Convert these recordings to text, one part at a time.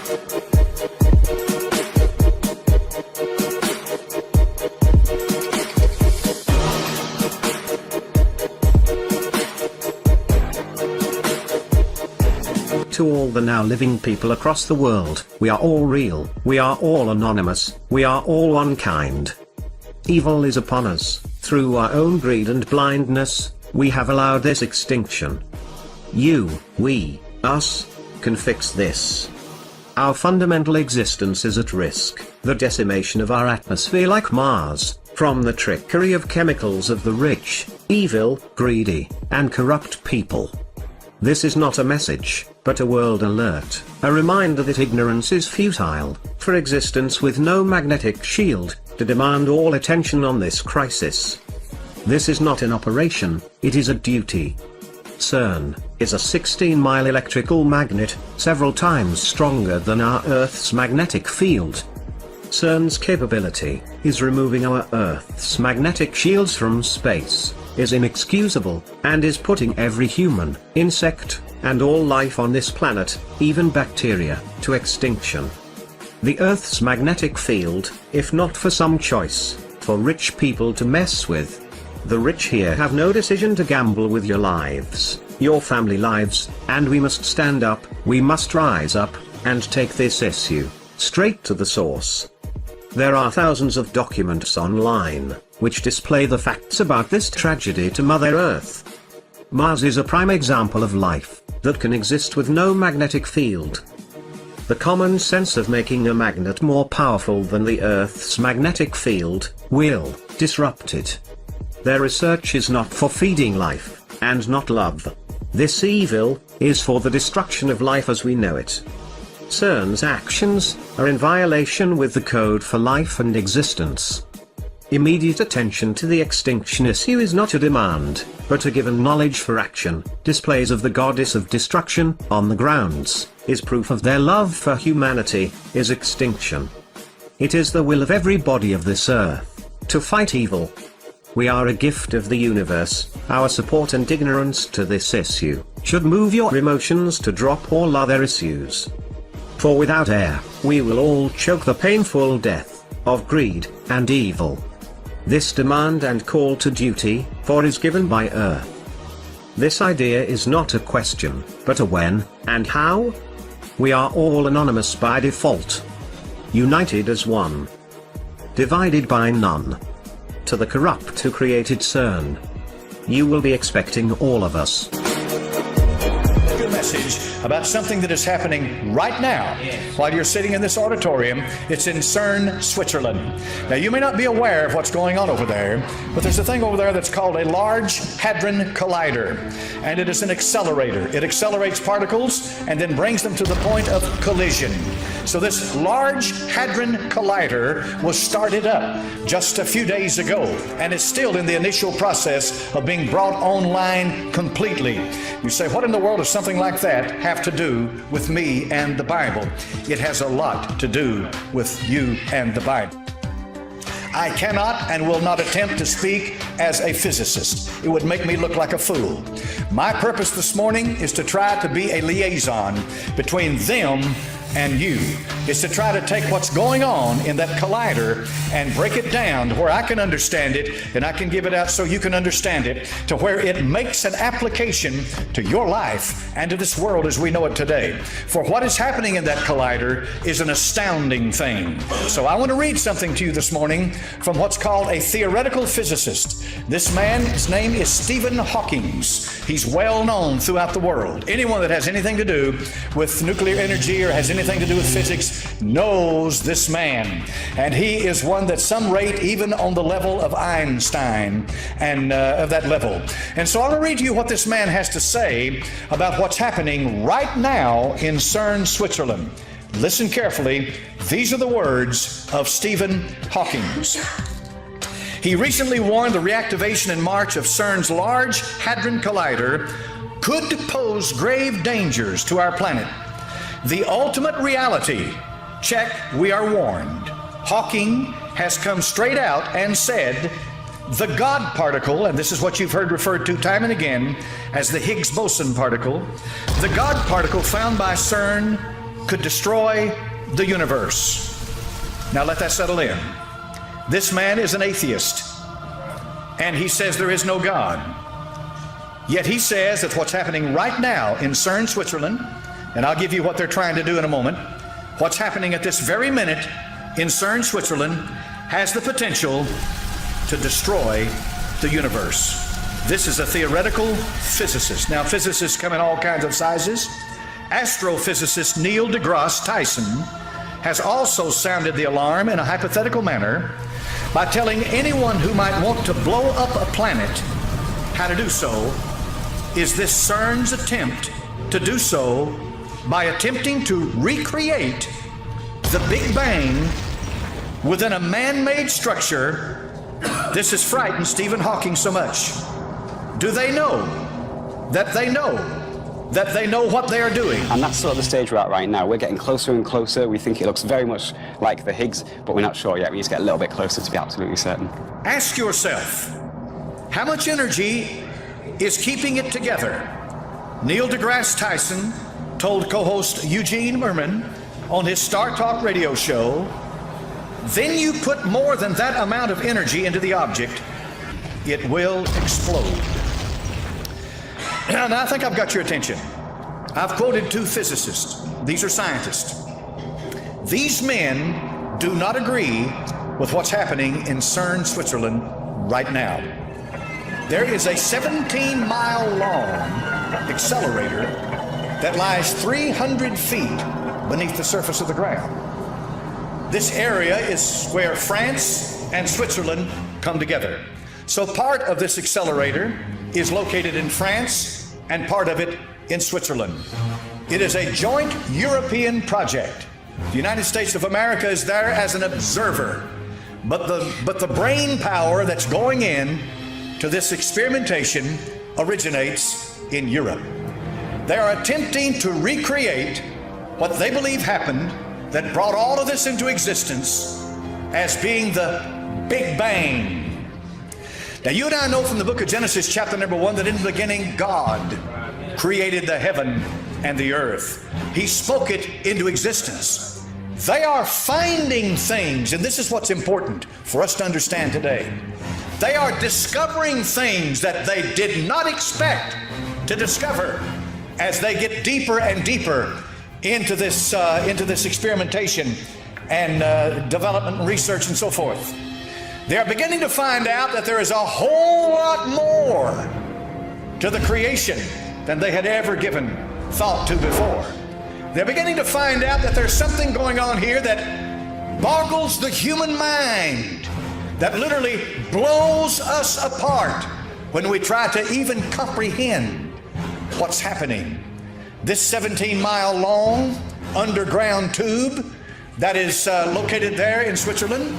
To all the now living people across the world, we are all real, we are all anonymous, we are all one kind. Evil is upon us. Through our own greed and blindness, we have allowed this extinction. You, we, us, can fix this. Our fundamental existence is at risk, the decimation of our atmosphere like Mars, from the trickery of chemicals of the rich, evil, greedy, and corrupt people. This is not a message, but a world alert, a reminder that ignorance is futile, for existence with no magnetic shield, to demand all attention on this crisis. This is not an operation, it is a duty. CERN is a 16-mile electrical magnet, several times stronger than our Earth's magnetic field. CERN's capability is removing our Earth's magnetic shields from space, is inexcusable, and is putting every human, insect, and all life on this planet, even bacteria, to extinction. The Earth's magnetic field, if not for some choice, for rich people to mess with. The rich here have no decision to gamble with your lives, your family lives, and we must stand up, we must rise up, and take this issue straight to the source. There are thousands of documents online, which display the facts about this tragedy to Mother Earth. Mars is a prime example of life that can exist with no magnetic field. The common sense of making a magnet more powerful than the Earth's magnetic field will disrupt it. Their research is not for feeding life, and not love. This evil is for the destruction of life as we know it. CERN's actions are in violation with the code for life and existence. Immediate attention to the extinction issue is not a demand, but a given knowledge for action. Displays of the goddess of destruction, on the grounds, is proof of their love for humanity, is extinction. It is the will of everybody of this earth, to fight evil. We are a gift of the universe, our support and ignorance to this issue, should move your emotions to drop all other issues. For without air, we will all choke the painful death of greed and evil. This demand and call to duty, for is given by Earth. This idea is not a question, but a when, and how? We are all anonymous by default. United as one. Divided by none. To the corrupt who created CERN. You will be expecting all of us. Message about something that is happening right now while you're sitting in this auditorium. It's in CERN, Switzerland. Now, you may not be aware of what's going on over there, but there's a thing over there that's called a Large Hadron Collider, and it is an accelerator. It accelerates particles and then brings them to the point of collision. So this Large Hadron Collider was started up just a few days ago, and it's still in the initial process of being brought online completely. You say, what in the world does something like that have to do with me and the Bible? It has a lot to do with you and the Bible. I cannot and will not attempt to speak as a physicist. It would make me look like a fool. My purpose this morning is to try to be a liaison between them and you. Is to try to take what's going on in that collider and break it down to where I can understand it, and I can give it out so you can understand it, to where it makes an application to your life and to this world as we know it today. For what is happening in that collider is an astounding thing. So I want to read something to you this morning from what's called a theoretical physicist. This man, his name is Stephen Hawking. He's well known throughout the world. Anyone that has anything to do with nuclear energy or has anything to do with physics knows this man. And he is one that some rate even on the level of Einstein and of that level. And so I want to read to you what this man has to say about what's happening right now in CERN, Switzerland. Listen carefully. These are the words of Stephen Hawking. He recently warned the reactivation in March of CERN's Large Hadron Collider could pose grave dangers to our planet. The ultimate reality, check, we are warned. Hawking has come straight out and said the God particle, and this is what you've heard referred to time and again as the Higgs boson particle, the God particle found by CERN could destroy the universe. Now let that settle in. This man is an atheist, and he says there is no God. Yet he says that what's happening right now in CERN, Switzerland, and I'll give you what they're trying to do in a moment, what's happening at this very minute in CERN, Switzerland, has the potential to destroy the universe. This is a theoretical physicist. Now, physicists come in all kinds of sizes. Astrophysicist Neil deGrasse Tyson has also sounded the alarm in a hypothetical manner by telling anyone who might want to blow up a planet how to do so is this CERN's attempt to do so by attempting to recreate the Big Bang within a man-made structure. This has frightened Stephen Hawking so much. Do they know that they know that they know what they are doing? And that's sort of the stage we're at right now. We're getting closer and closer. We think it looks very much like the Higgs, but we're not sure yet. We need to get a little bit closer to be absolutely certain. Ask yourself, how much energy is keeping it together? Neil deGrasse Tyson told co-host Eugene Merman on his Star Talk radio show, then you put more than that amount of energy into the object, it will explode. Now, I think I've got your attention. I've quoted two physicists. These are scientists. These men do not agree with what's happening in CERN, Switzerland right now. There is a 17-mile-long accelerator that lies 300 feet beneath the surface of the ground. This area is where France and Switzerland come together. So part of this accelerator is located in France and part of it in Switzerland. It is a joint European project. The United States of America is there as an observer, but the brain power that's going in to this experimentation originates in Europe. They are attempting to recreate what they believe happened that brought all of this into existence as being the Big Bang. Now, you and I know from the book of Genesis, chapter number 1, that in the beginning, God created the heaven and the earth. He spoke it into existence. They are finding things, and this is what's important for us to understand today. They are discovering things that they did not expect to discover as they get deeper and deeper into this experimentation and development and research and so forth. They are beginning to find out that there is a whole lot more to the creation than they had ever given thought to before. They're beginning to find out that there's something going on here that boggles the human mind, that literally blows us apart when we try to even comprehend what's happening. This 17-mile long underground tube that is located there in Switzerland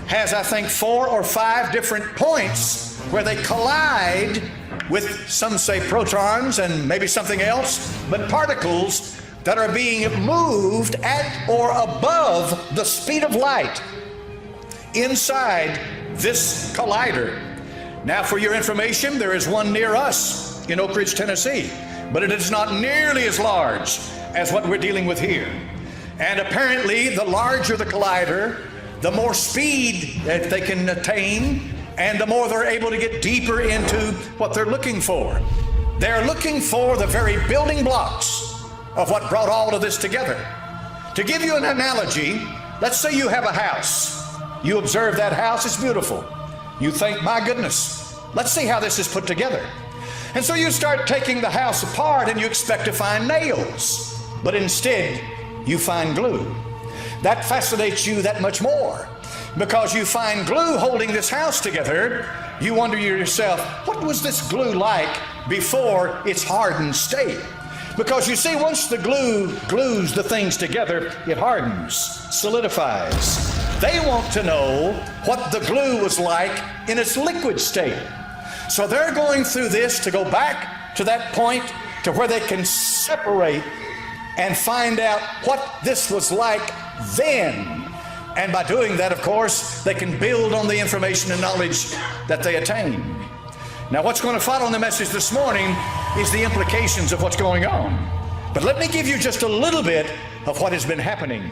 has, I think, 4 or 5 different points where they collide with, some say, protons and maybe something else, but particles that are being moved at or above the speed of light inside this collider. Now, for your information, there is one near us in Oak Ridge, Tennessee, but it is not nearly as large as what we're dealing with here. And apparently, the larger the collider, the more speed that they can attain, and the more they're able to get deeper into what they're looking for. They're looking for the very building blocks of what brought all of this together. To give you an analogy, let's say you have a house. You observe that house, it's beautiful. You think, my goodness, let's see how this is put together. And so you start taking the house apart and you expect to find nails, but instead you find glue. That fascinates you that much more because you find glue holding this house together. You wonder to yourself, what was this glue like before its hardened state? Because you see, once the glue glues the things together, it hardens, solidifies. They want to know what the glue was like in its liquid state. So they're going through this to go back to that point to where they can separate and find out what this was like then. And by doing that, of course, they can build on the information and knowledge that they attain. Now, what's going to follow in the message this morning is the implications of what's going on. But let me give you just a little bit of what has been happening